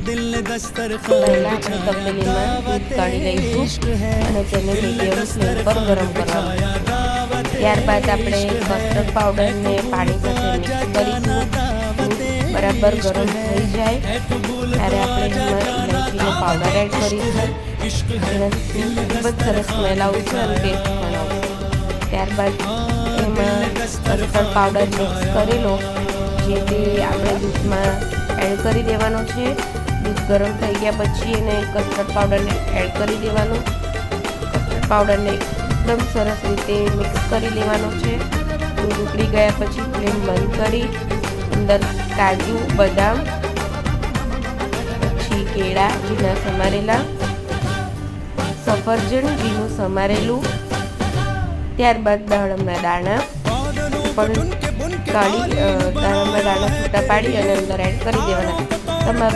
પહેલા આપણે તપેલીમાં દૂધ કાઢી લઈશું અને તેને મીડિયમ ફ્લેમ પર ગરમ કરવાનું। ત્યારબાદ આપણે કસ્ટર્ડ પાવડરને પાણી સાથે મિક્સ કરીશું। દૂધ બરાબર ગરમ થઈ જાય ત્યારે આપણે એમાં ઇલાયચીનો પાવડર એડ કરીશું। એનાથી ખૂબ જ સરસ સ્મેલ આવશે અને ટેસ્ટ પણ આવશે। ત્યારબાદ એમાં કસ્ટર્ડ પાવડર મિક્સ કરેલો જે તે આપણે દૂધમાં એડ કરી દેવાનો છે। દૂધ ગરમ થઈ ગયા પછી એને કસ્ટર્ડ પાવડરને એડ કરી દેવાનો। કસ્ટર્ડ પાવડરને એકદમ સરસ રીતે મિક્સ કરી લેવાનો છે। દૂધ ઉકળી ગયા પછી ફ્લેમ બંધ કરી અંદર કાજુ બદામ પછી કેળા ઝીણા સમારેલા, સફરજન ઝીણું સમારેલું, ત્યારબાદ દાડમના દાણા પણ કાઢી દાડમના દાણા છૂટા પાડી અને અંદર એડ કરી દેવાના। તમારું